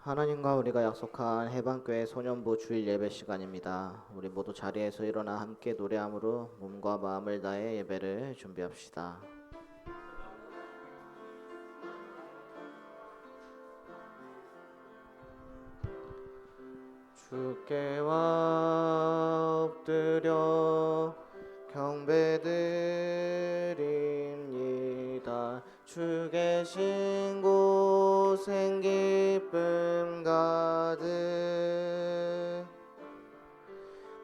하나님과 우리가 약속한 해방교회 소년부 주일 예배 시간입니다. 우리 모두 자리에서 일어나 함께 노래함으로 몸과 마음을 다해 예배를 준비합시다. 주께와 엎드려 경배드립니다. 주 계신 곳엔 기쁨 가득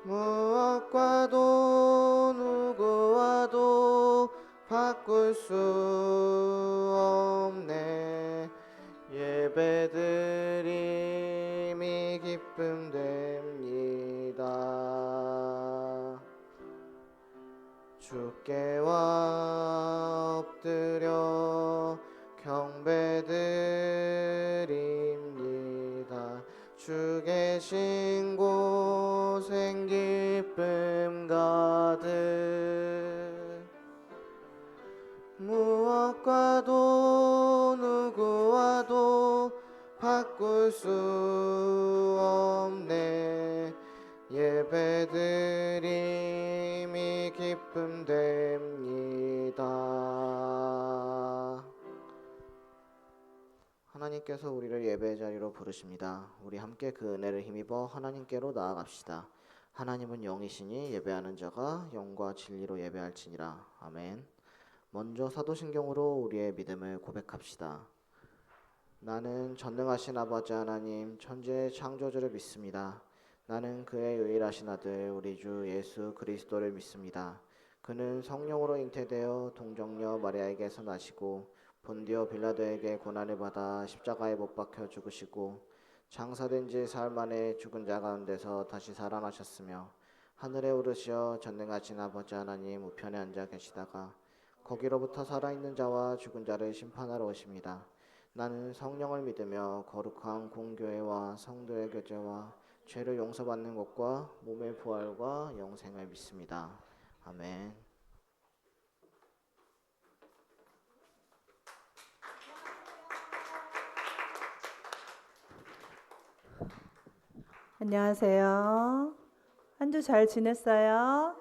무엇과도 누구와도 바꿀 수 없네. 예배드림이 기쁨 됩니다. 주께와 엎드려 경배드립니다. 주 계신 곳엔 기쁨 가득 무엇과도 누구와도 바꿀 수 없네. 예배드림이 기쁨 됩니다. 하나님께서 우리를 예배의 자리로 부르십니다. 우리 함께 그 은혜를 힘입어 하나님께로 나아갑시다. 하나님은 영이시니 예배하는 자가 영과 진리로 예배할지니라. 아멘. 먼저 사도신경으로 우리의 믿음을 고백합시다. 나는 전능하신 아버지 하나님 천지의 창조주를 믿습니다. 나는 그의 유일하신 아들 우리 주 예수 그리스도를 믿습니다. 그는 성령으로 잉태되어 동정녀 마리아에게서 나시고 본디오 빌라도에게 고난을 받아 십자가에 못 박혀 죽으시고 장사된 지 사흘 만에 죽은 자 가운데서 다시 살아나셨으며 하늘에 오르시어 전능하신 아버지 하나님 우편에 앉아 계시다가 거기로부터 살아있는 자와 죽은 자를 심판하러 오십니다. 나는 성령을 믿으며 거룩한 공교회와 성도의 교제와 죄를 용서받는 것과 몸의 부활과 영생을 믿습니다. 아멘. 안녕하세요. 한 주 잘 지냈어요?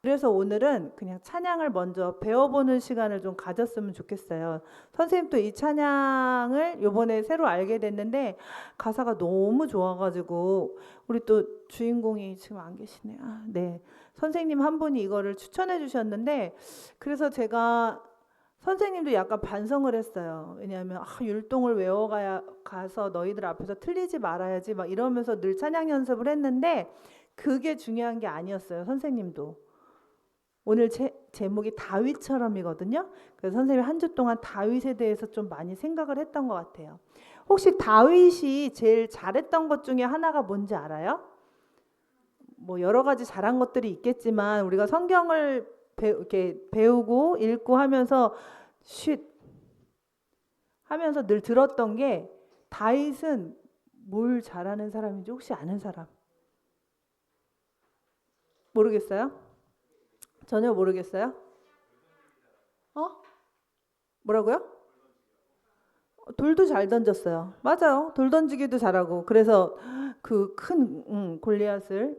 그래서 오늘은 그냥 찬양을 먼저 배워보는 시간을 좀 가졌으면 좋겠어요. 선생님도 이 찬양을 요번에 새로 알게 됐는데 가사가 너무 좋아가지고 우리 또 주인공이 지금 안 계시네요. 네. 선생님 한 분이 이거를 추천해 주셨는데 그래서 제가 선생님도 약간 반성을 했어요. 왜냐하면 율동을 가서 너희들 앞에서 틀리지 말아야지 막 이러면서 늘 찬양 연습을 했는데 그게 중요한 게 아니었어요. 선생님도. 오늘 제목이 다윗처럼이거든요. 그래서 선생님이 한 주 동안 다윗에 대해서 좀 많이 생각을 했던 것 같아요. 혹시 다윗이 제일 잘했던 것 중에 하나가 뭔지 알아요? 뭐 여러 가지 잘한 것들이 있겠지만 우리가 성경을 이렇게 배우고 읽고 하면서 쉿 하면서 늘 들었던 게 다윗은 뭘 잘하는 사람인지 혹시 아는 사람? 모르겠어요? 전혀 모르겠어요? 뭐라고요? 돌도 잘 던졌어요. 맞아요. 돌 던지기도 잘하고. 그래서 그 큰 골리앗을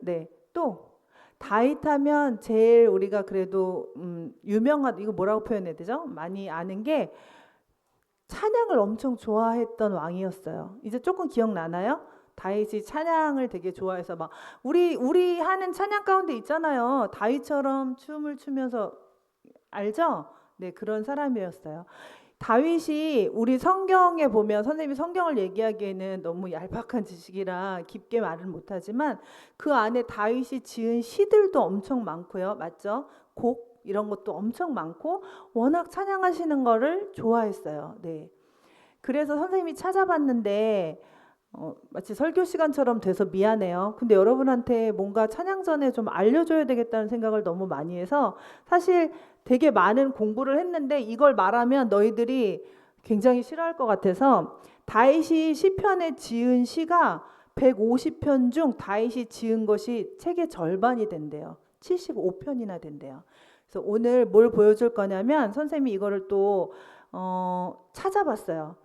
또 다윗하면 제일 우리가 그래도 유명한 이거 뭐라고 표현해야 되죠? 많이 아는 게 찬양을 엄청 좋아했던 왕이었어요. 이제 조금 기억나나요? 다윗이 찬양을 되게 좋아해서 막 우리 하는 찬양 가운데 있잖아요. 다윗처럼 춤을 추면서 알죠? 네, 그런 사람이었어요. 다윗이 우리 성경에 보면 선생님이 성경을 얘기하기에는 너무 얄팍한 지식이라 깊게 말을 못하지만 그 안에 다윗이 지은 시들도 엄청 많고요. 맞죠? 곡 이런 것도 엄청 많고 워낙 찬양하시는 거를 좋아했어요. 네. 그래서 선생님이 찾아봤는데 마치 설교 시간처럼 돼서 미안해요. 근데 여러분한테 뭔가 찬양 전에 좀 알려줘야 되겠다는 생각을 너무 많이 해서 사실 되게 많은 공부를 했는데 이걸 말하면 너희들이 굉장히 싫어할 것 같아서 다윗이 시편에 지은 시가 150편 중 다윗이 지은 것이 책의 절반이 된대요. 75편이나 된대요. 그래서 오늘 뭘 보여줄 거냐면 선생님이 이거를 또 찾아봤어요.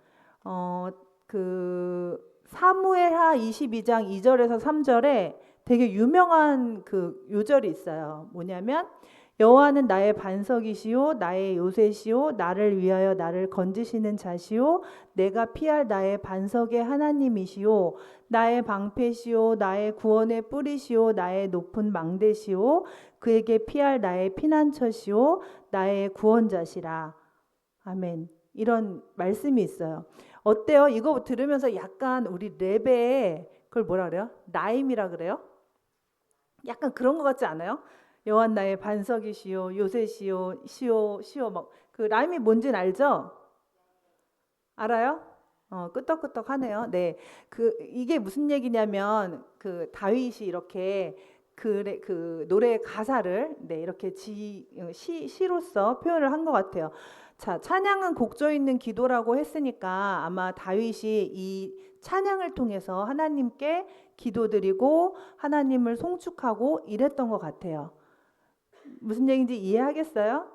그 사무엘하 22장 2절에서 3절에 되게 유명한 그 요절이 있어요. 뭐냐면 여호와는 나의 반석이시요 나의 요새시요 나를 위하여 나를 건지시는 자시요 내가 피할 나의 반석의 하나님이시요 나의 방패시요 나의 구원의 뿌리시요 나의 높은 망대시요 그에게 피할 나의 피난처시요 나의 구원자시라. 아멘. 이런 말씀이 있어요. 어때요? 이거 들으면서 약간 우리 랩에 그걸 뭐라 그래요? 라임이라 그래요? 약간 그런 것 같지 않아요? 여호와 나의 반석이시요 요새시요 시요 막 그 라임이 뭔지는 알죠? 알아요? 끄떡끄떡하네요. 네, 그 이게 무슨 얘기냐면 그 다윗이 이렇게 그 노래 가사를 네 이렇게 시로서 표현을 한 것 같아요. 자, 찬양은 곡조 있는 기도라고 했으니까 아마 다윗이 이 찬양을 통해서 하나님께 기도드리고 하나님을 송축하고 이랬던 것 같아요. 무슨 얘기인지 이해하겠어요?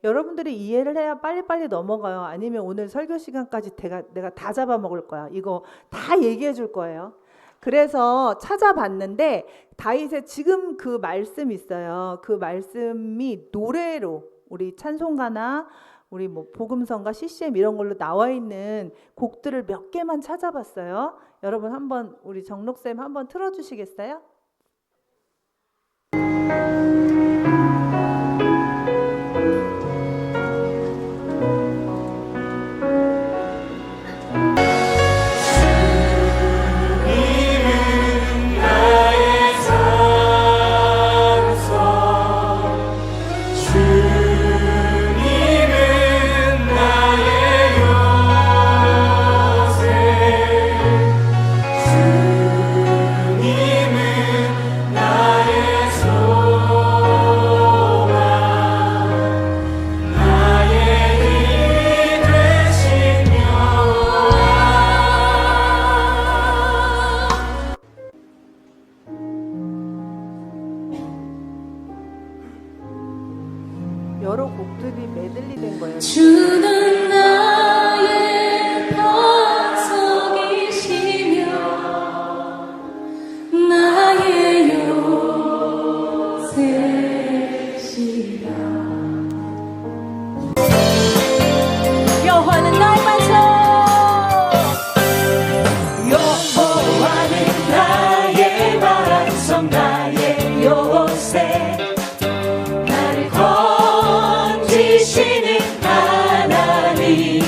여러분들이 이해를 해야 빨리빨리 넘어가요. 아니면 오늘 설교 시간까지 내가 다 잡아먹을 거야. 이거 다 얘기해 줄 거예요. 그래서 찾아봤는데 다윗의 지금 그 말씀 있어요. 그 말씀이 노래로 우리 찬송가나 우리 뭐 복음성가 CCM 이런 걸로 나와 있는 곡들을 몇 개만 찾아봤어요. 여러분 한번 우리 정록쌤 한번 틀어주시겠어요? 여러 곡들이 메들리 된 거예요. 주는 나의 반석이시며 나의 요새시라. 여호와는 나의 반석, 여호와는 나의 반석, 나의 요새, 나를 건지시는 하나님.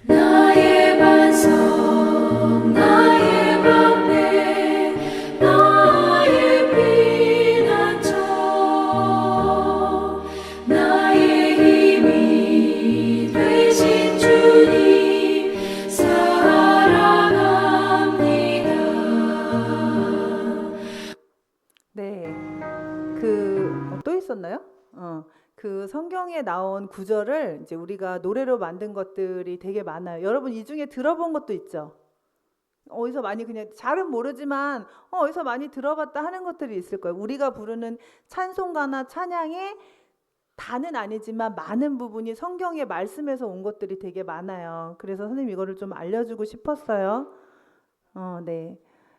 나의 반석, 나의 방패, 나의 피난처, 나의 힘이 되신 주님 사랑합니다. 네, 또 있었나요? 그 성경에 나온 구절을 이제 우리가 노래로 만든 것들이 되게 많아요. 여러분 이 중에 들어본 것도 있죠? 어디서 많이 그냥 잘은 모르지만 어디서 많이 들어봤다 하는 것들이 있을 거예요. 우리가 부르는 찬송가나 찬양의 다는 아니지만 많은 부분이 성경의 말씀에서 온 것들이 되게 많아요. 그래서 선생님 이거를 좀 알려주고 싶었어요. 네.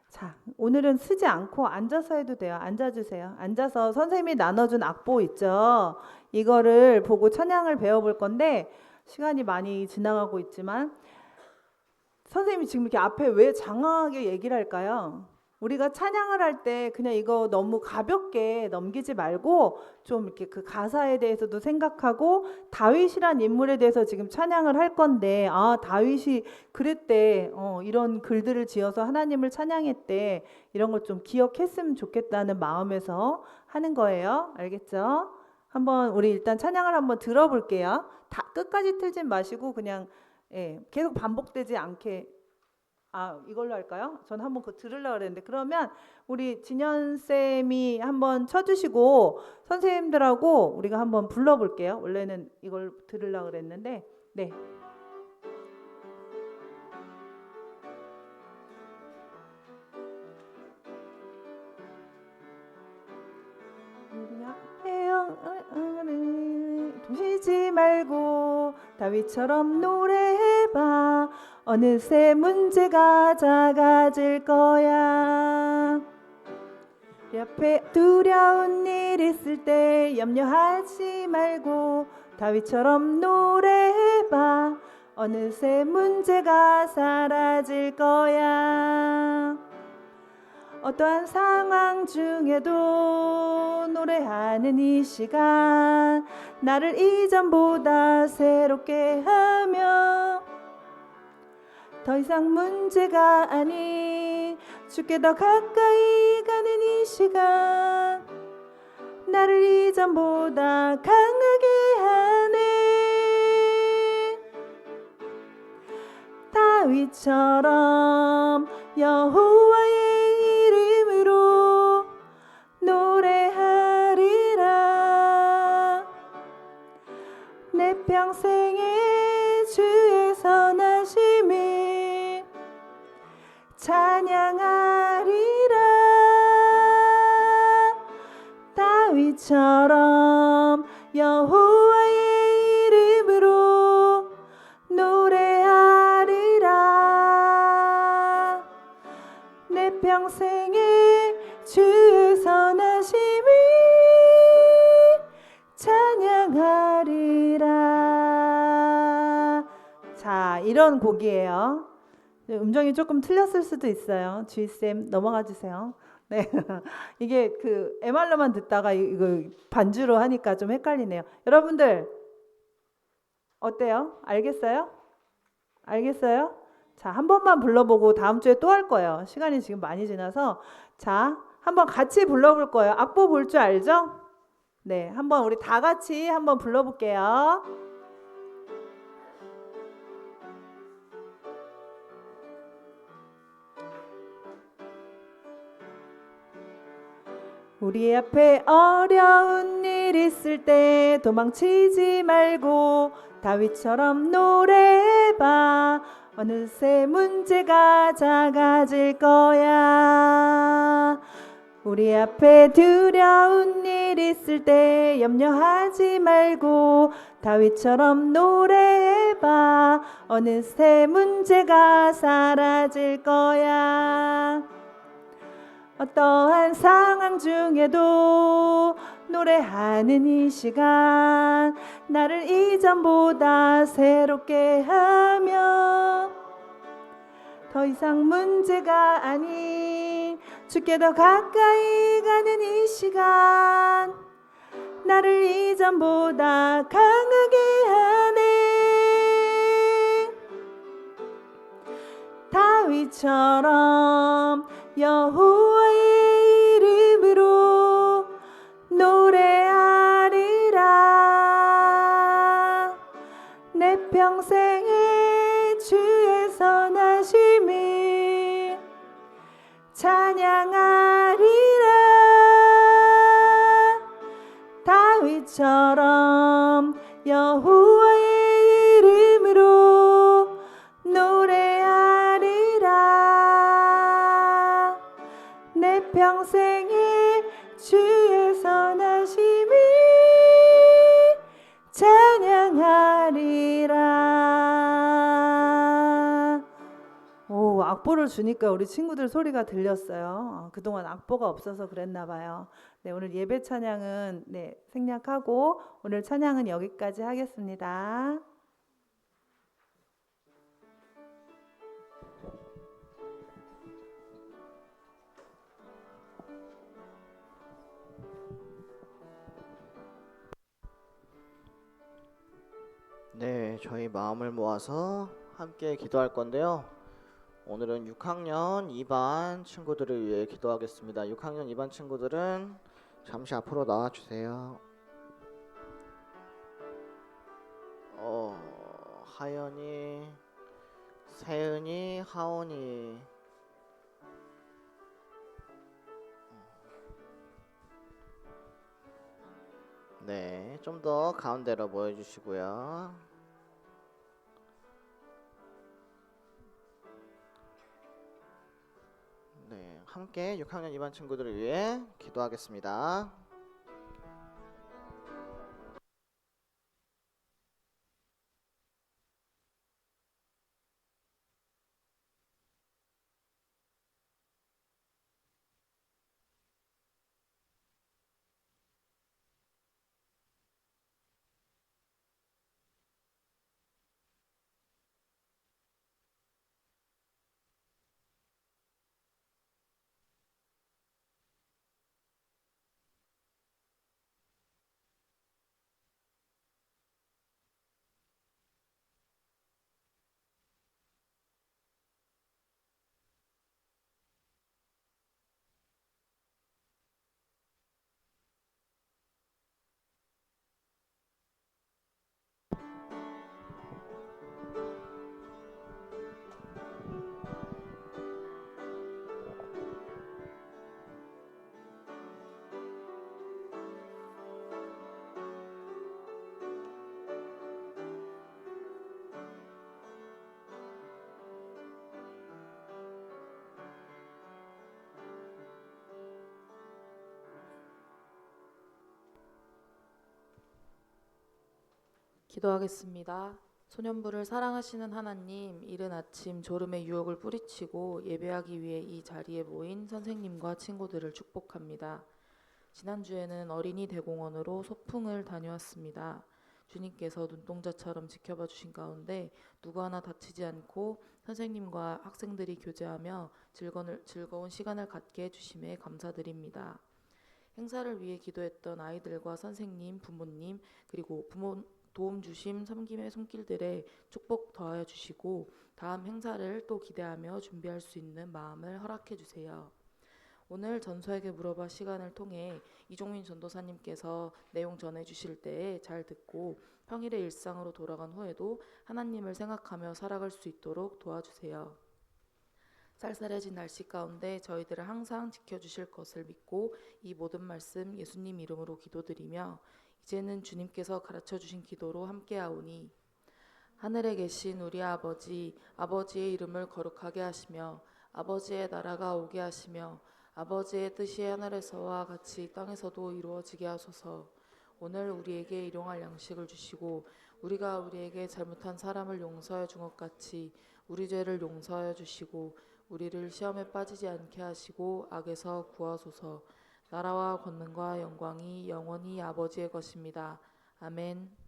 자, 오늘은 쓰지 않고 앉아서 해도 돼요. 앉아주세요. 앉아서 선생님이 나눠준 악보 있죠? 이거를 보고 찬양을 배워볼 건데 시간이 많이 지나가고 있지만 선생님이 지금 이렇게 앞에 왜 장황하게 얘기를 할까요? 우리가 찬양을 할 때 그냥 이거 너무 가볍게 넘기지 말고 좀 이렇게 그 가사에 대해서도 생각하고 다윗이란 인물에 대해서 지금 찬양을 할 건데 다윗이 그랬대 이런 글들을 지어서 하나님을 찬양했대 이런 걸 좀 기억했으면 좋겠다는 마음에서 하는 거예요. 알겠죠? 한번 우리 일단 찬양을 한번 들어볼게요. 다 끝까지 틀진 마시고 그냥 계속 반복되지 않게 이걸로 할까요? 저는 한번 그거 들으려고 그랬는데 그러면 우리 진현 쌤이 한번 쳐주시고 선생님들하고 우리가 한번 불러볼게요. 원래는 이걸 들으려고 그랬는데 네. 우리 앞에 말고 다윗처럼 노래해봐. 어느새 문제가 작아질 거야. 우리 앞에 두려운 일 있을 때 염려하지 말고 다윗처럼 노래해봐. 어느새 문제가 사라질 거야. 어떠한 상황 중에도 노래하는 이 시간 나를 이전보다 새롭게 하며 더 이상 문제가 아닌 주께 더 가까이 가는 이 시간 나를 이전보다 강하게 하네. 다윗처럼 여호와의 이름으로 노래하리라. 내 평생에 주의 선하심을 찬양하리라. 다윗처럼 여호와의 이름으로 노래하리라. 내 평생에 주의 선하심을 찬양하리라. 자, 이런 곡이에요. 음정이 조금 틀렸을 수도 있어요. 주희쌤 넘어가 주세요. 네, 이게 그 MR로만 듣다가 이거 반주로 하니까 좀 헷갈리네요. 여러분들 어때요? 알겠어요? 알겠어요? 자, 한 번만 불러보고 다음 주에 또 할 거예요. 시간이 지금 많이 지나서. 자, 한번 같이 불러볼 거예요. 악보 볼 줄 알죠? 네, 한번 우리 다 같이 한번 불러볼게요. 우리 앞에 어려운 일 있을 때 도망치지 말고 다윗처럼 노래해봐. 어느새 문제가 작아질 거야. 우리 앞에 두려운 일 있을 때 염려하지 말고 다윗처럼 노래해봐. 어느새 문제가 사라질 거야. 어떠한 상황 중에도 노래하는 이 시간 나를 이전보다 새롭게 하며 더 이상 문제가 아닌 주께 더 가까이 가는 이 시간 나를 이전보다 강하게 하네. 다윗처럼 여호와의 이름으로 노래하리라. 내 평생에 주의 선하심을 찬양하리라. 다윗처럼 여호와의 이름으로 노래하리라. 내 평생에 주의 선하심을 찬양하리라. 오, 악보를 주니까 우리 친구들 소리가 들렸어요. 그동안 악보가 없어서 그랬나 봐요. 네, 오늘 예배 찬양은 생략하고 오늘 찬양은 여기까지 하겠습니다. 네, 저희 마음을 모아서 함께 기도할 건데요. 오늘은 6학년 2반 친구들을 위해 기도하겠습니다. 6학년 2반 친구들은 잠시 앞으로 나와주세요. 하연이, 세은이, 하온이. 네, 좀 더 가운데로 모여주시고요. 네, 함께 6학년 2반 친구들을 위해 기도하겠습니다. 기도하겠습니다. 소년부를 사랑하시는 하나님, 이른 아침 졸음의 유혹을 뿌리치고 예배하기 위해 이 자리에 모인 선생님과 친구들을 축복합니다. 지난주에는 어린이 대공원으로 소풍을 다녀왔습니다. 주님께서 눈동자처럼 지켜봐 주신 가운데 누구 하나 다치지 않고 선생님과 학생들이 교제하며 즐거운 시간을 갖게 해주심에 감사드립니다. 행사를 위해 기도했던 아이들과 선생님, 부모님, 그리고 부모 도움 주심 섬김의 손길들에 축복 더하여 주시고 다음 행사를 또 기대하며 준비할 수 있는 마음을 허락해 주세요. 오늘 전서에게 물어봐 시간을 통해 이종민 전도사님께서 내용 전해 주실 때에 잘 듣고 평일의 일상으로 돌아간 후에도 하나님을 생각하며 살아갈 수 있도록 도와주세요. 쌀쌀해진 날씨 가운데 저희들을 항상 지켜주실 것을 믿고 이 모든 말씀 예수님 이름으로 기도드리며 이제는 주님께서 가르쳐주신 기도로 함께하오니 하늘에 계신 우리 아버지, 아버지의 이름을 거룩하게 하시며 아버지의 나라가 오게 하시며 아버지의 뜻이 하늘에서와 같이 땅에서도 이루어지게 하소서. 오늘 우리에게 일용할 양식을 주시고 우리가 우리에게 잘못한 사람을 용서해 준 것 같이 우리 죄를 용서하여 주시고 우리를 시험에 빠지지 않게 하시고 악에서 구하소서. 나라와 권능과 영광이 영원히 아버지의 것입니다. 아멘.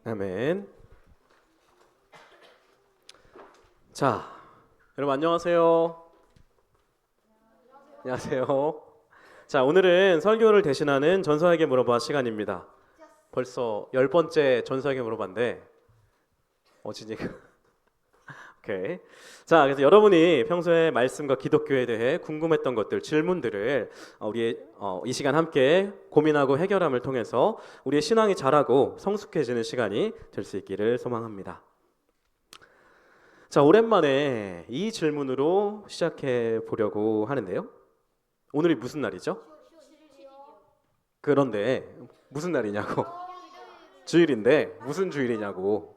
아멘. 자, 여러분 안녕하세요. 안녕하세요. 자, 오늘은 설교를 대신하는 전서에게 물어봐 시간입니다. 벌써 10번째 전서에게 물어봤는데 어찌니까 오케이. 자, 그래서 여러분이 평소에 말씀과 기독교에 대해 궁금했던 것들, 질문들을 우리 이 시간 함께 고민하고 해결함을 통해서 우리의 신앙이 자라고 성숙해지는 시간이 될 수 있기를 소망합니다. 자, 오랜만에 이 질문으로 시작해 보려고 하는데요. 오늘이 무슨 날이죠? 그런데 무슨 날이냐고? 주일인데 무슨 주일이냐고.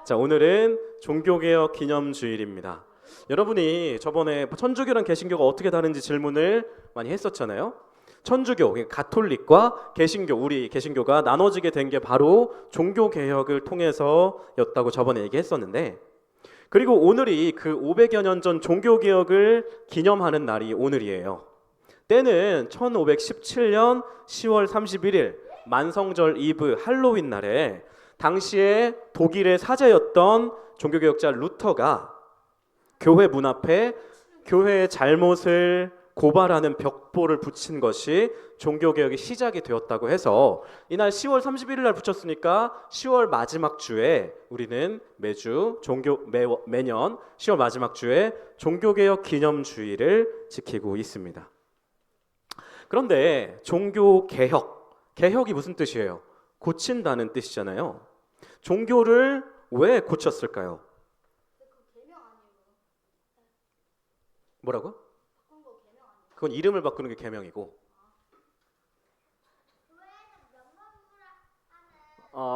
자, 오늘은 종교개혁 기념주일입니다. 여러분이 저번에 천주교랑 개신교가 어떻게 다른지 질문을 많이 했었잖아요. 천주교, 그러니까 가톨릭과 개신교, 우리 개신교가 나눠지게 된 게 바로 종교개혁을 통해서였다고 저번에 얘기했었는데, 그리고 오늘이 그 500여 년 전 종교개혁을 기념하는 날이 오늘이에요. 때는 1517년 10월 31일 만성절 이브 할로윈 날에 당시에 독일의 사제였던 종교개혁자 루터가 교회 문 앞에 교회의 잘못을 고발하는 벽보를 붙인 것이 종교개혁의 시작이 되었다고 해서 이날 10월 31일 날 붙였으니까 10월 마지막 주에 우리는 매년 10월 마지막 주에 종교개혁 기념주의를 지키고 있습니다. 그런데 종교개혁이 무슨 뜻이에요? 고친다는 뜻이잖아요. 종교를 왜 고쳤을까요? 뭐라고? 그건 이름을 바꾸는 게 계명이고.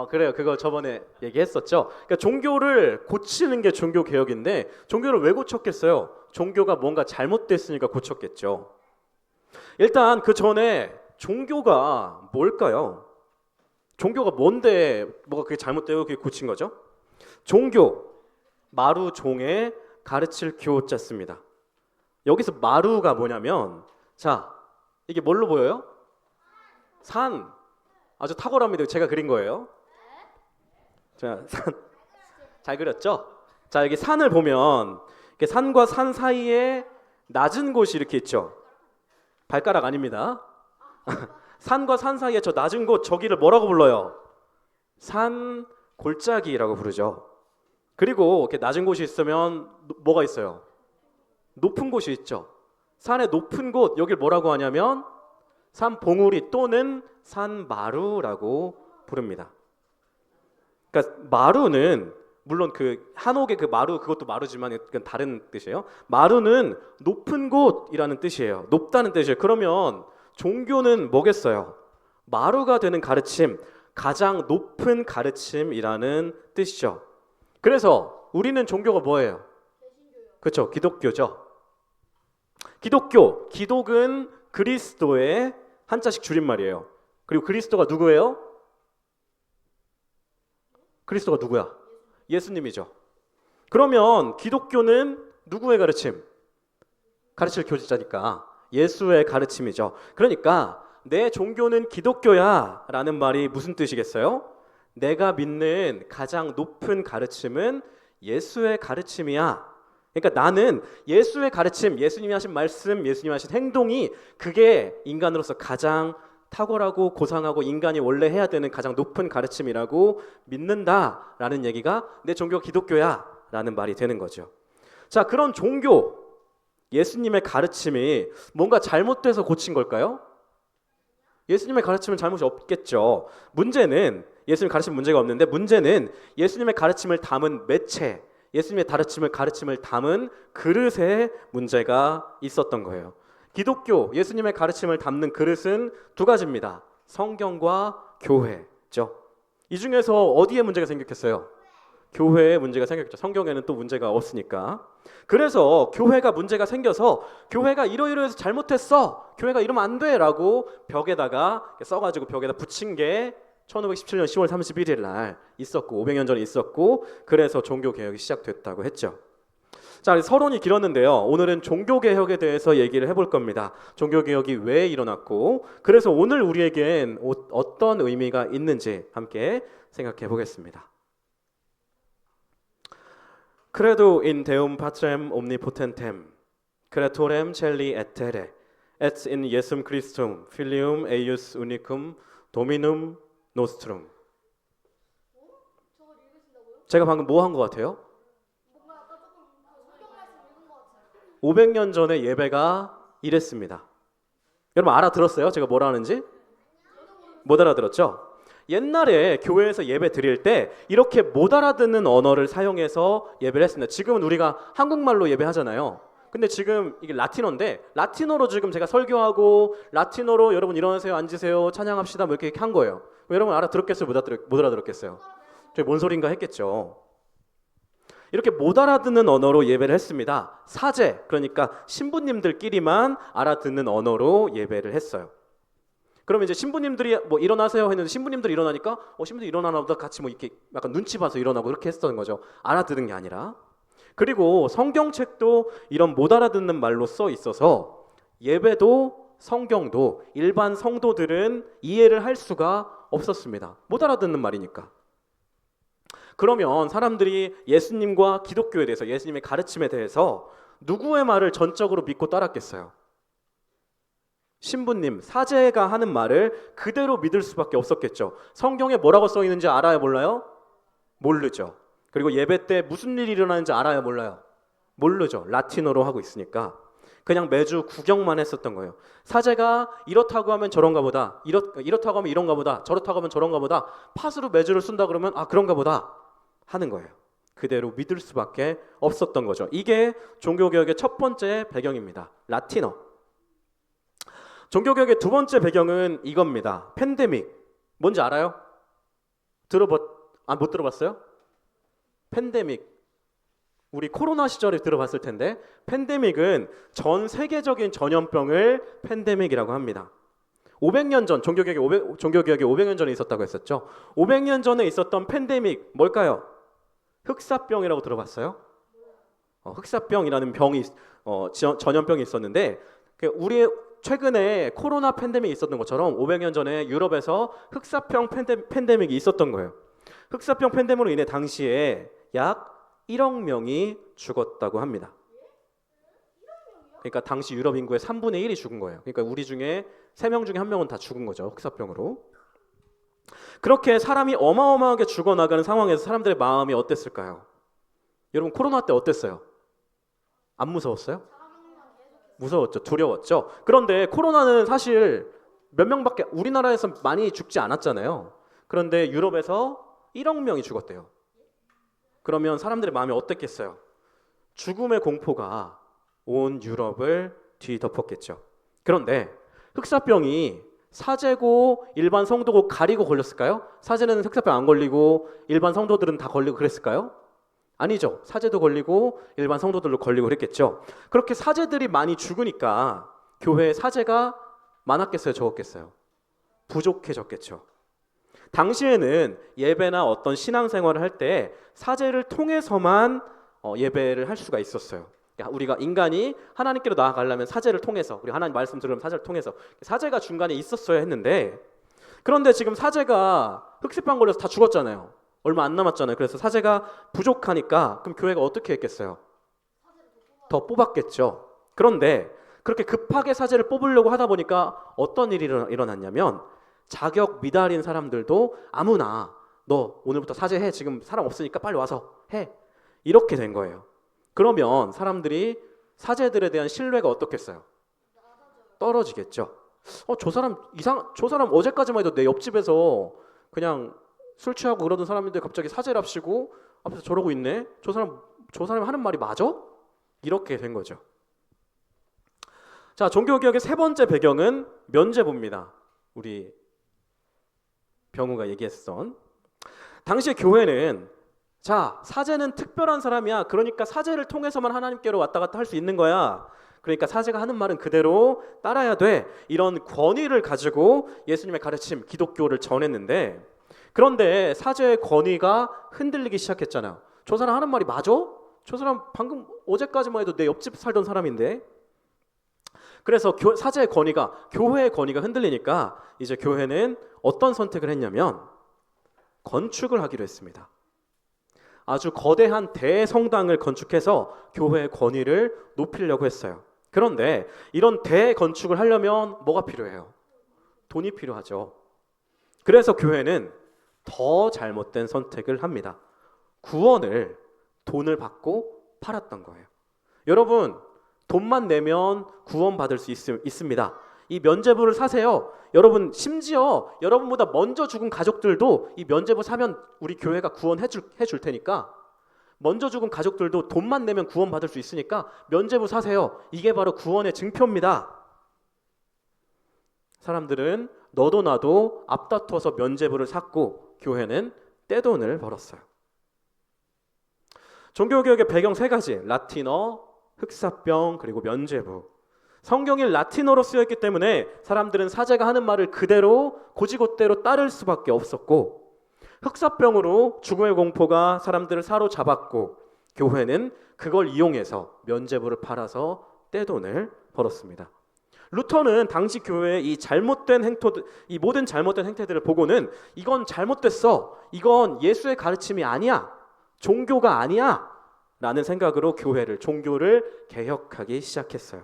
그래요. 그거 저번에 얘기했었죠. 그러니까 종교를 고치는 게 종교 개혁인데 종교를 왜 고쳤겠어요? 종교가 뭔가 잘못됐으니까 고쳤겠죠. 일단 그 전에 종교가 뭘까요? 종교가 뭔데 뭐가 그게 잘못되고 그게 고친 거죠? 종교, 마루 종에 가르칠 교자 씁니다. 여기서 마루가 뭐냐면, 자, 이게 뭘로 보여요? 산. 아주 탁월합니다. 제가 그린 거예요. 자, 산. 잘 그렸죠? 자, 여기 산을 보면 이렇게 산과 산 사이에 낮은 곳이 이렇게 있죠. 발가락 아닙니다. 산과 산 사이에 저 낮은 곳, 저기를 뭐라고 불러요? 산 골짜기라고 부르죠. 그리고 이렇게 낮은 곳이 있으면 뭐가 있어요? 높은 곳이 있죠. 산의 높은 곳, 여길 뭐라고 하냐면 산 봉우리 또는 산 마루라고 부릅니다. 그러니까 마루는 물론 그 한옥의 그 마루, 그것도 마루지만 그건 다른 뜻이에요. 마루는 높은 곳이라는 뜻이에요. 높다는 뜻이에요. 그러면 종교는 뭐겠어요? 마루가 되는 가르침, 가장 높은 가르침이라는 뜻이죠. 그래서 우리는 종교가 뭐예요? 그렇죠. 기독교죠. 기독은 그리스도의 한자식 줄임말이에요. 그리고 그리스도가 누구예요? 그리스도가 누구야? 예수님이죠. 그러면 기독교는 누구의 가르침? 가르칠 교자니까 예수의 가르침이죠. 그러니까 내 종교는 기독교야 라는 말이 무슨 뜻이겠어요? 내가 믿는 가장 높은 가르침은 예수의 가르침이야. 그러니까 나는 예수의 가르침, 예수님이 하신 말씀, 예수님이 하신 행동이 그게 인간으로서 가장 탁월하고 고상하고 인간이 원래 해야 되는 가장 높은 가르침이라고 믿는다라는 얘기가 내 종교가 기독교야 라는 말이 되는 거죠. 자, 그런 종교, 예수님의 가르침이 뭔가 잘못돼서 고친 걸까요? 예수님의 가르침은 잘못이 없겠죠. 문제는 예수님 가르침 문제가 없는데 문제는 예수님의 가르침을 담은 매체, 예수님의 가르침을 담은 그릇에 문제가 있었던 거예요. 기독교, 예수님의 가르침을 담는 그릇은 두 가지입니다. 성경과 교회죠. 이 중에서 어디에 문제가 생겼겠어요? 교회에 문제가 생겼죠. 성경에는 또 문제가 없으니까. 그래서 교회가 문제가 생겨서 교회가 이러이러해서 잘못했어. 교회가 이러면 안 돼 라고 벽에다가 써가지고 벽에다 붙인 게 1517년 10월 31일 날 있었고 500년 전에 있었고 그래서 종교개혁이 시작됐다고 했죠. 자, 서론이 길었는데요. 오늘은 종교개혁에 대해서 얘기를 해볼 겁니다. 종교개혁이 왜 일어났고 그래서 오늘 우리에겐 어떤 의미가 있는지 함께 생각해 보겠습니다. Credo in Deum Patrem Omnipotentem, Creatorem Caeli et Terrae, et in Iesum Christum, Filium eius unicum, Dominum nostrum. 제가 방금 뭐 한 것 같아요? 500년 전에 예배가 이랬습니다. 여러분 알아들었어요? 제가 뭐라 하는지? 못 알아들었죠? 옛날에 교회에서 예배 드릴 때 이렇게 못 알아듣는 언어를 사용해서 예배를 했습니다. 지금은 우리가 한국말로 예배하잖아요. 근데 지금 이게 라틴어인데 라틴어로 지금 제가 설교하고 라틴어로 여러분 일어나세요, 앉으세요, 찬양합시다 뭐 이렇게 한 거예요. 여러분 알아들었겠어요? 못 알아들었겠어요? 저희 뭔 소린가 했겠죠. 이렇게 못 알아듣는 언어로 예배를 했습니다. 사제, 그러니까 신부님들끼리만 알아듣는 언어로 예배를 했어요. 그러면 이제 신부님들이 뭐 일어나세요 했는데 신부님들이 일어나니까 신부님들이 일어나나 보다 같이 뭐 이렇게 약간 눈치 봐서 일어나고 그렇게 했던 거죠. 알아듣는 게 아니라. 그리고 성경책도 이런 못 알아듣는 말로 써 있어서 예배도 성경도 일반 성도들은 이해를 할 수가 없었습니다. 못 알아듣는 말이니까. 그러면 사람들이 예수님과 기독교에 대해서 예수님의 가르침에 대해서 누구의 말을 전적으로 믿고 따랐겠어요? 신부님, 사제가 하는 말을 그대로 믿을 수밖에 없었겠죠. 성경에 뭐라고 써 있는지 알아요, 몰라요? 모르죠. 그리고 예배 때 무슨 일이 일어나는지 알아요, 몰라요? 모르죠. 라틴어로 하고 있으니까. 그냥 매주 구경만 했었던 거예요. 사제가 이렇다고 하면 저런가 보다, 이렇다고 하면 이런가 보다, 저렇다고 하면 저런가 보다, 팥으로 매주를 쓴다 그러면 그런가 보다 하는 거예요. 그대로 믿을 수밖에 없었던 거죠. 이게 종교개혁의 첫 번째 배경입니다. 라틴어. 종교개혁의 두 번째 배경은 이겁니다. 팬데믹. 뭔지 알아요? 못 들어봤어요? 팬데믹. 우리 코로나 시절에 들어봤을 텐데 팬데믹은 전 세계적인 전염병을 팬데믹이라고 합니다. 500년 전 종교개혁이 500년 전에 있었다고 했었죠. 500년 전에 있었던 팬데믹 뭘까요? 흑사병이라고 들어봤어요? 흑사병이라는 병이 전염병이 있었는데 우리의 최근에 코로나 팬데믹이 있었던 것처럼 500년 전에 유럽에서 흑사병 팬데믹이 있었던 거예요. 흑사병 팬데믹으로 인해 당시에 약 1억 명이 죽었다고 합니다. 그러니까 당시 유럽 인구의 3분의 1이 죽은 거예요. 그러니까 우리 중에 3명 중에 1명은 다 죽은 거죠. 흑사병으로. 그렇게 사람이 어마어마하게 죽어나가는 상황에서 사람들의 마음이 어땠을까요? 여러분 코로나 때 어땠어요? 안 무서웠어요? 무서웠죠. 두려웠죠. 그런데 코로나는 사실 몇 명밖에 우리나라에서 많이 죽지 않았잖아요. 그런데 유럽에서 1억 명이 죽었대요. 그러면 사람들의 마음이 어땠겠어요? 죽음의 공포가 온 유럽을 뒤덮었겠죠. 그런데 흑사병이 사제고 일반 성도고 가리고 걸렸을까요? 사제는 흑사병 안 걸리고 일반 성도들은 다 걸리고 그랬을까요? 아니죠. 사제도 걸리고 일반 성도들도 걸리고 그랬겠죠. 그렇게 사제들이 많이 죽으니까 교회에 사제가 많았겠어요? 적었겠어요? 부족해졌겠죠. 당시에는 예배나 어떤 신앙생활을 할 때 사제를 통해서만 예배를 할 수가 있었어요. 우리가 인간이 하나님께로 나아가려면 사제를 통해서, 우리 하나님 말씀 들으면 사제를 통해서 사제가 중간에 있었어야 했는데, 그런데 지금 사제가 흑사병 걸려서 다 죽었잖아요. 얼마 안 남았잖아요. 그래서 사제가 부족하니까 그럼 교회가 어떻게 했겠어요? 더 뽑았겠죠. 그런데 그렇게 급하게 사제를 뽑으려고 하다 보니까 어떤 일이 일어났냐면 자격 미달인 사람들도 아무나 너 오늘부터 사제해, 지금 사람 없으니까 빨리 와서 해, 이렇게 된 거예요. 그러면 사람들이 사제들에 대한 신뢰가 어떻겠어요? 떨어지겠죠. 저 사람 어제까지만 해도 내 옆집에서 그냥 술 취하고 그러던 사람인데 갑자기 사제랍시고 앞에서 저러고 있네. 저 사람이 하는 말이 맞아? 이렇게 된 거죠. 자, 종교개혁의 세 번째 배경은 면죄부입니다. 우리 병우가 얘기했던 당시의 교회는, 자, 사제는 특별한 사람이야. 그러니까 사제를 통해서만 하나님께로 왔다 갔다 할 수 있는 거야. 그러니까 사제가 하는 말은 그대로 따라야 돼. 이런 권위를 가지고 예수님의 가르침, 기독교를 전했는데, 그런데 사제의 권위가 흔들리기 시작했잖아요. 저 사람 하는 말이 맞아? 저 사람 방금 어제까지만 해도 내 옆집 살던 사람인데. 그래서 사제의 권위가, 교회의 권위가 흔들리니까 이제 교회는 어떤 선택을 했냐면 건축을 하기로 했습니다. 아주 거대한 대성당을 건축해서 교회의 권위를 높이려고 했어요. 그런데 이런 대건축을 하려면 뭐가 필요해요? 돈이 필요하죠. 그래서 교회는 더 잘못된 선택을 합니다. 구원을 돈을 받고 팔았던 거예요. 여러분, 돈만 내면 구원받을 수 있습니다. 이 면죄부를 사세요. 여러분, 심지어 여러분보다 먼저 죽은 가족들도 이 면죄부 사면 우리 교회가 구원해 줄 테니까 먼저 죽은 가족들도 돈만 내면 구원받을 수 있으니까 면죄부 사세요. 이게 바로 구원의 증표입니다. 사람들은 너도 나도 앞다퉈서 면죄부를 샀고 교회는 떼돈을 벌었어요. 종교개혁의 배경 세 가지, 라틴어, 흑사병, 그리고 면죄부. 성경이 라틴어로 쓰였기 때문에 사람들은 사제가 하는 말을 그대로 고지고대로 따를 수밖에 없었고, 흑사병으로 죽음의 공포가 사람들을 사로잡았고, 교회는 그걸 이용해서 면죄부를 팔아서 떼돈을 벌었습니다. 루터는 당시 교회의 이 모든 잘못된 행태들을 보고는 이건 잘못됐어, 이건 예수의 가르침이 아니야, 종교가 아니야 라는 생각으로 종교를 개혁하기 시작했어요.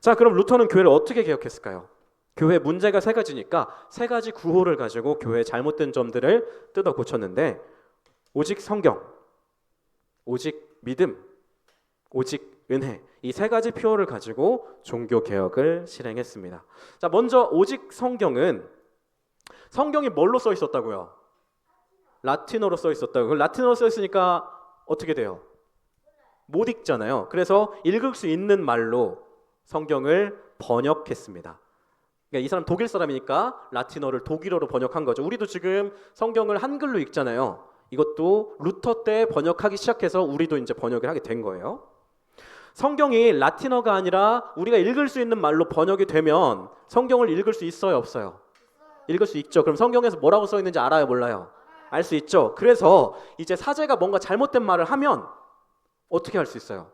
자, 그럼 루터는 교회를 어떻게 개혁했을까요? 교회 문제가 세 가지니까 세 가지 구호를 가지고 교회의 잘못된 점들을 뜯어 고쳤는데, 오직 성경, 오직 믿음, 오직 은혜, 이 세 가지 표어를 가지고 종교 개혁을 실행했습니다. 자, 먼저 오직 성경이 뭘로 써 있었다고요? 라틴어로 써 있었다고. 라틴어로 써 있으니까 어떻게 돼요? 못 읽잖아요. 그래서 읽을 수 있는 말로 성경을 번역했습니다. 그러니까 이 사람 독일 사람이니까 라틴어를 독일어로 번역한 거죠. 우리도 지금 성경을 한글로 읽잖아요. 이것도 루터 때 번역하기 시작해서 우리도 이제 번역을 하게 된 거예요. 성경이 라틴어가 아니라 우리가 읽을 수 있는 말로 번역이 되면 성경을 읽을 수 있어요, 없어요? 읽을 수 있죠. 그럼 성경에서 뭐라고 써 있는지 알아요, 몰라요? 알 수 있죠. 그래서 이제 사제가 뭔가 잘못된 말을 하면 어떻게 할 수 있어요?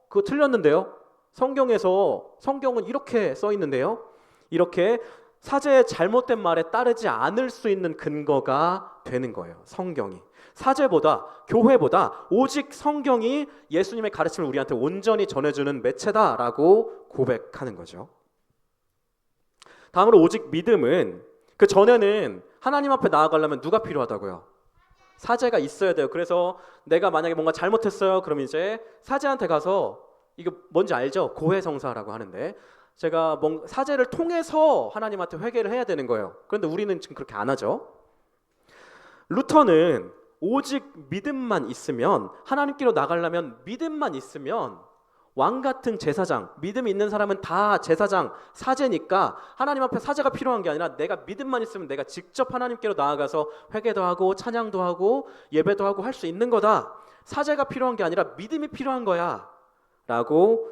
그거 틀렸는데요? 성경은 이렇게 써 있는데요? 이렇게 사제의 잘못된 말에 따르지 않을 수 있는 근거가 되는 거예요, 성경이. 사제보다, 교회보다 오직 성경이 예수님의 가르침을 우리한테 온전히 전해주는 매체다라고 고백하는 거죠. 다음으로 오직 믿음은, 그 전에는 하나님 앞에 나아가려면 누가 필요하다고요? 사제가 있어야 돼요. 그래서 내가 만약에 뭔가 잘못했어요, 그럼 이제 사제한테 가서, 이거 뭔지 알죠? 고해성사라고 하는데, 제가 사제를 통해서 하나님한테 회개를 해야 되는 거예요. 그런데 우리는 지금 그렇게 안 하죠. 루터는 오직 믿음만 있으면, 하나님께로 나가려면 믿음만 있으면 왕 같은 제사장, 믿음이 있는 사람은 다 제사장, 사제니까 하나님 앞에 사제가 필요한 게 아니라 내가 믿음만 있으면 내가 직접 하나님께로 나아가서 회개도 하고 찬양도 하고 예배도 하고 할 수 있는 거다. 사제가 필요한 게 아니라 믿음이 필요한 거야 라고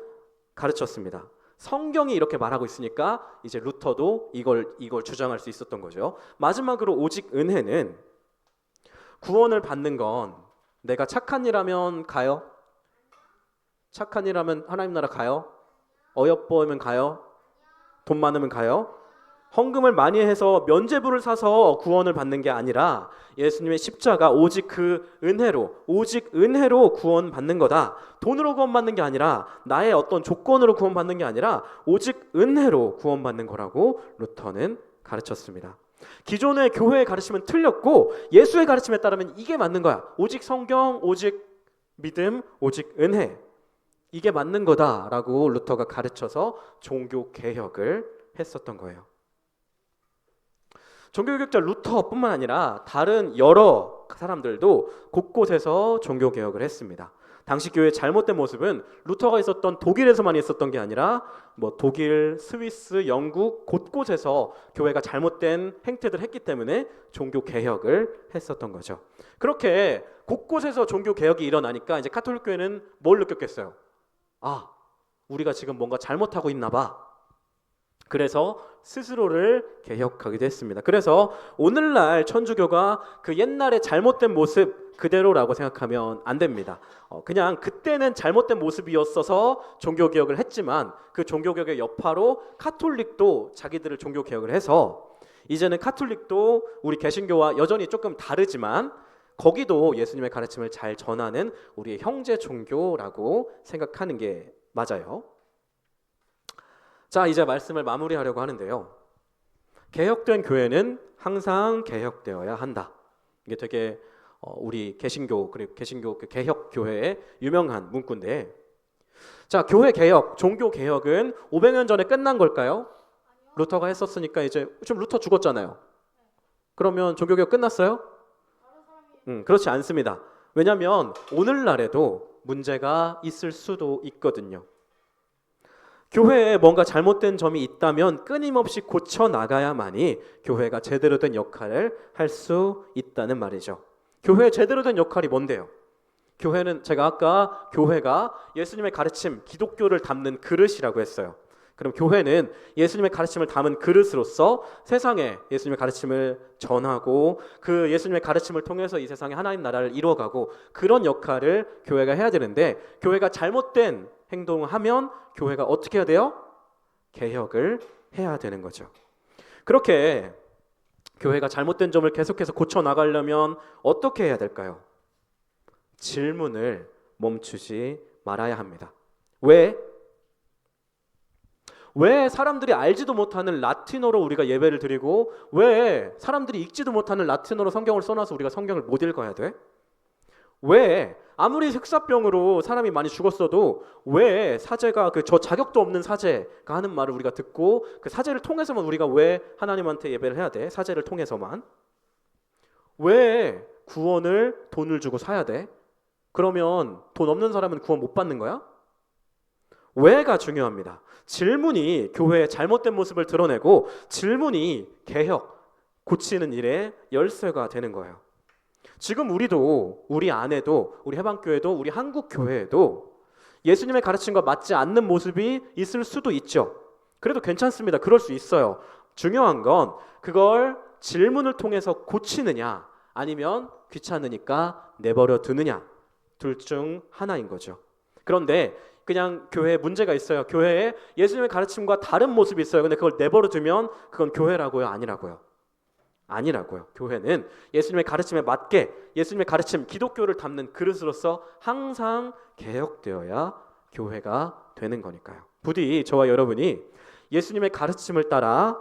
가르쳤습니다. 성경이 이렇게 말하고 있으니까 이제 루터도 이걸 주장할 수 있었던 거죠. 마지막으로 오직 은혜는, 구원을 받는 건 내가 착한 일 하면 가요? 착한 일 하면 하나님 나라 가요? 어여뻐하면 가요? 돈 많으면 가요? 헌금을 많이 해서 면죄부를 사서 구원을 받는 게 아니라 예수님의 십자가, 오직 그 은혜로, 오직 은혜로 구원받는 거다. 돈으로 구원받는 게 아니라, 나의 어떤 조건으로 구원받는 게 아니라 오직 은혜로 구원받는 거라고 루터는 가르쳤습니다. 기존의 교회의 가르침은 틀렸고 예수의 가르침에 따르면 이게 맞는 거야. 오직 성경, 오직 믿음, 오직 은혜, 이게 맞는 거다라고 루터가 가르쳐서 종교 개혁을 했었던 거예요. 종교개혁자 루터뿐만 아니라 다른 여러 사람들도 곳곳에서 종교개혁을 했습니다. 당시 교회의 잘못된 모습은 루터가 있었던 독일에서만 있었던 게 아니라 독일, 스위스, 영국 곳곳에서 교회가 잘못된 행태들을 했기 때문에 종교개혁을 했었던 거죠. 그렇게 곳곳에서 종교개혁이 일어나니까 이제 가톨릭 교회는 뭘 느꼈겠어요? 우리가 지금 뭔가 잘못하고 있나 봐. 그래서 스스로를 개혁하기도 했습니다. 그래서 오늘날 천주교가 그 옛날의 잘못된 모습 그대로라고 생각하면 안 됩니다. 그냥 그때는 잘못된 모습이었어서 종교개혁을 했지만 그 종교개혁의 여파로 카톨릭도 자기들을 종교개혁을 해서 이제는 카톨릭도 우리 개신교와 여전히 조금 다르지만 거기도 예수님의 가르침을 잘 전하는 우리의 형제 종교라고 생각하는 게 맞아요. 자, 이제 말씀을 마무리하려고 하는데요. 개혁된 교회는 항상 개혁되어야 한다. 이게 되게 우리 개신교, 그리고 개신교 그 개혁 교회의 유명한 문구인데, 자, 교회 개혁, 종교 개혁은 500년 전에 끝난 걸까요? 루터가 했었으니까 이제 지금 루터 죽었잖아요. 그러면 종교 개혁 끝났어요? 그렇지 않습니다. 왜냐하면 오늘날에도 문제가 있을 수도 있거든요. 교회에 뭔가 잘못된 점이 있다면 끊임없이 고쳐 나가야만이 교회가 제대로 된 역할을 할 수 있다는 말이죠. 교회의 제대로 된 역할이 뭔데요? 교회는 제가 아까 교회가 예수님의 가르침, 기독교를 담는 그릇이라고 했어요. 그럼 교회는 예수님의 가르침을 담은 그릇으로서 세상에 예수님의 가르침을 전하고 그 예수님의 가르침을 통해서 이 세상에 하나님 나라를 이루어가고 그런 역할을 교회가 해야 되는데 교회가 잘못된 행동을 하면 교회가 어떻게 해야 돼요? 개혁을 해야 되는 거죠. 그렇게 교회가 잘못된 점을 계속해서 고쳐 나가려면 어떻게 해야 될까요? 질문을 멈추지 말아야 합니다. 왜 사람들이 알지도 못하는 라틴어로 우리가 예배를 드리고 왜 사람들이 읽지도 못하는 라틴어로 성경을 써놔서 우리가 성경을 못 읽어야 돼? 왜 아무리 흑사병으로 사람이 많이 죽었어도 왜 사제가 저 자격도 없는 사제가 하는 말을 우리가 듣고 그 사제를 통해서만 우리가 왜 하나님한테 예배를 해야 돼? 사제를 통해서만. 왜 구원을 돈을 주고 사야 돼? 그러면 돈 없는 사람은 구원 못 받는 거야? 왜가 중요합니다. 질문이 교회의 잘못된 모습을 드러내고 질문이 개혁, 고치는 일에 열쇠가 되는 거예요. 지금 우리도 우리 안에도 우리 해방교회도 우리 한국교회에도 예수님의 가르침과 맞지 않는 모습이 있을 수도 있죠. 그래도 괜찮습니다. 그럴 수 있어요. 중요한 건 그걸 질문을 통해서 고치느냐 아니면 귀찮으니까 내버려 두느냐 둘 중 하나인 거죠. 그런데 그냥 교회에 문제가 있어요. 교회에 예수님의 가르침과 다른 모습이 있어요. 근데 그걸 내버려 두면 그건 교회라고요? 아니라고요? 아니라고요. 교회는 예수님의 가르침에 맞게 예수님의 가르침, 기독교를 담는 그릇으로서 항상 개혁되어야 교회가 되는 거니까요. 부디 저와 여러분이 예수님의 가르침을 따라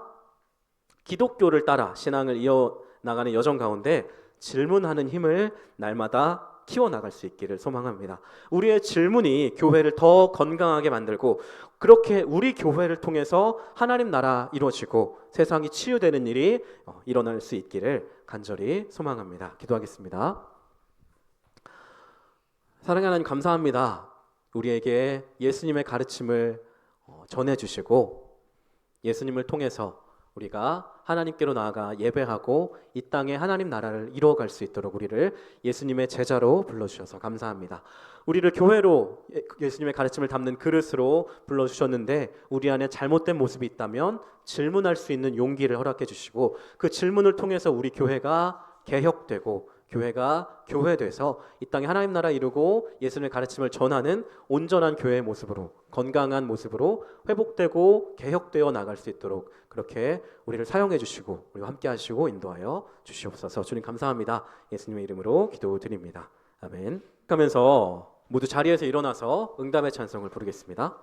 기독교를 따라 신앙을 이어나가는 여정 가운데 질문하는 힘을 날마다 키워나갈 수 있기를 소망합니다. 우리의 질문이 교회를 더 건강하게 만들고 그렇게 우리 교회를 통해서 하나님 나라 이루어지고 세상이 치유되는 일이 일어날 수 있기를 간절히 소망합니다. 기도하겠습니다. 사랑하는 하나님 감사합니다. 우리에게 예수님의 가르침을 전해주시고 예수님을 통해서 우리가 하나님께로 나아가 예배하고 이 땅에 하나님 나라를 이루어갈 수 있도록 우리를 예수님의 제자로 불러주셔서 감사합니다. 우리를 교회로 예수님의 가르침을 담는 그릇으로 불러주셨는데 우리 안에 잘못된 모습이 있다면 질문할 수 있는 용기를 허락해 주시고 그 질문을 통해서 우리 교회가 개혁되고 교회가 교회돼서 이 땅에 하나님 나라 이루고 예수님의 가르침을 전하는 온전한 교회의 모습으로 건강한 모습으로 회복되고 개혁되어 나갈 수 있도록 그렇게 우리를 사용해 주시고 우리와 함께 하시고 인도하여 주시옵소서. 주님 감사합니다. 예수님의 이름으로 기도드립니다. 아멘. 하면서 모두 자리에서 일어나서 응답의 찬송을 부르겠습니다.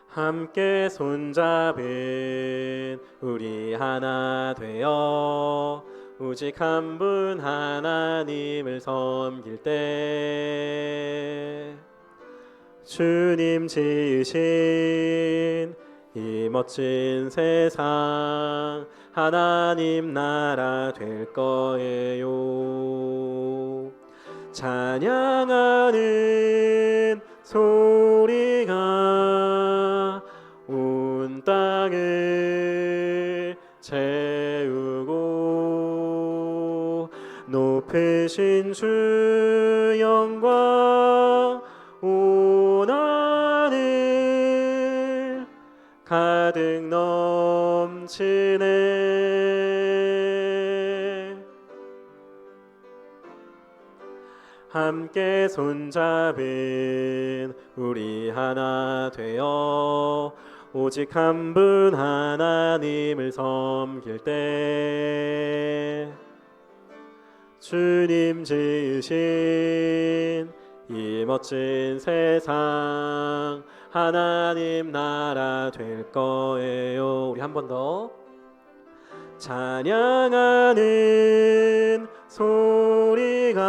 함께 손잡은 우리 하나 되어 오직 한 분 하나님을 섬길 때 주님 지으신 이 멋진 세상 하나님 나라 될 거예요. 찬양하는 소리가 온 땅을 채우고 높으신 주 영광 온 하늘 가득 넘치네. 함께 손잡은 우리 하나 되어 오직 한 분 하나님을 섬길 때 주님 지으신 이 멋진 세상 하나님 나라 될 거예요. 우리 한 번 더 찬양하는 소리가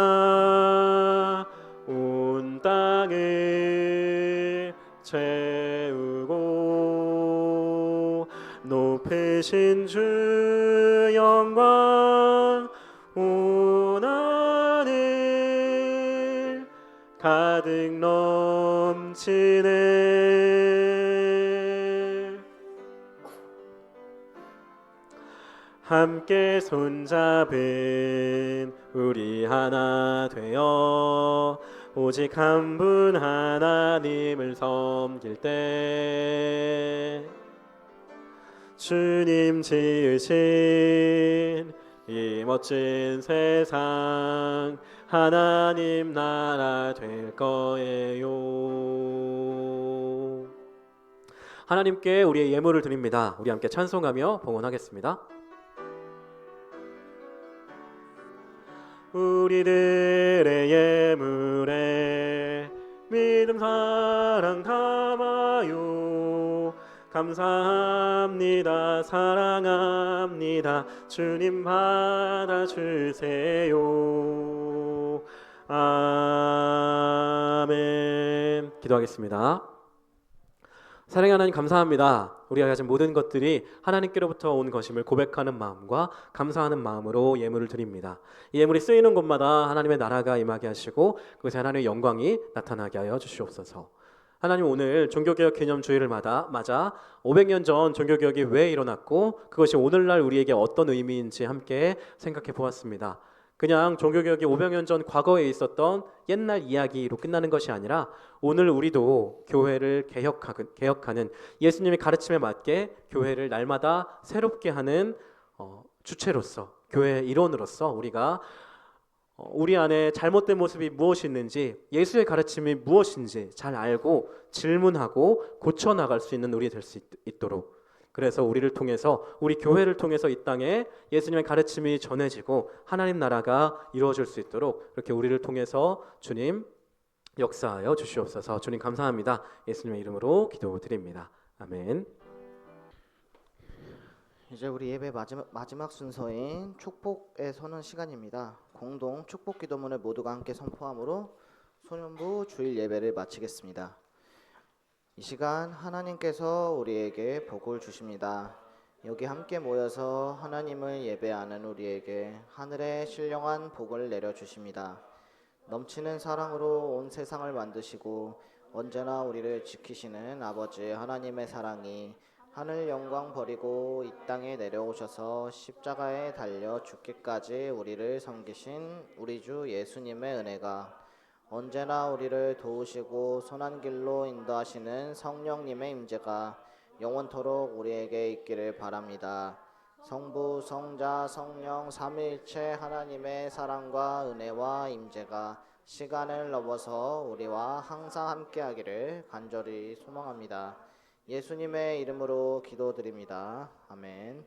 되신 주 영광 온 하늘 가득 넘치네. 함께 손잡은 우리 하나 되어 오직 한 분 하나님을 섬길 때 주님 지으신 이 멋진 세상 하나님 나라 될 거예요. 하나님께 우리의 예물을 드립니다. 우리 함께 찬송하며 봉헌하겠습니다. 우리들의 예물에 믿음 사랑 담아요. 감사합니다. 사랑합니다. 주님 받아주세요. 아멘. 기도하겠습니다. 사랑의 하나님 감사합니다. 우리가 가진 모든 것들이 하나님께로부터 온 것임을 고백하는 마음과 감사하는 마음으로 예물을 드립니다. 이 예물이 쓰이는 곳마다 하나님의 나라가 임하게 하시고 그것에 하나님의 영광이 나타나게 하여 주시옵소서. 하나님, 오늘 종교개혁 기념주일을 맞아 500년 전 종교개혁이 왜 일어났고 그것이 오늘날 우리에게 어떤 의미인지 함께 생각해 보았습니다. 그냥 종교개혁이 500년 전 과거에 있었던 옛날 이야기로 끝나는 것이 아니라 오늘 우리도 교회를 개혁하는 예수님의 가르침에 맞게 교회를 날마다 새롭게 하는 주체로서, 교회의 일원으로서 우리가 우리 안에 잘못된 모습이 무엇이 있는지, 예수의 가르침이 무엇인지 잘 알고 질문하고 고쳐나갈 수 있는 우리 될 수 있도록, 그래서 우리를 통해서, 우리 교회를 통해서 이 땅에 예수님의 가르침이 전해지고 하나님 나라가 이루어질 수 있도록 그렇게 우리를 통해서 주님 역사하여 주시옵소서. 주님 감사합니다. 예수님의 이름으로 기도드립니다. 아멘. 이제 우리 예배 마지막 순서인 축복에 서는 시간입니다. 공동 축복 기도문을 모두가 함께 선포함으로 소년부 주일 예배를 마치겠습니다. 이 시간 하나님께서 우리에게 복을 주십니다. 여기 함께 모여서 하나님을 예배하는 우리에게 하늘의 신령한 복을 내려주십니다. 넘치는 사랑으로 온 세상을 만드시고 언제나 우리를 지키시는 아버지 하나님의 사랑이 하늘 영광 버리고 이 땅에 내려오셔서 십자가에 달려 죽기까지 우리를 섬기신 우리 주 예수님의 은혜가 언제나 우리를 도우시고 선한 길로 인도하시는 성령님의 임재가 영원토록 우리에게 있기를 바랍니다. 성부, 성자, 성령 삼위일체 하나님의 사랑과 은혜와 임재가 시간을 넘어서 우리와 항상 함께하기를 간절히 소망합니다. 예수님의 이름으로 기도드립니다. 아멘.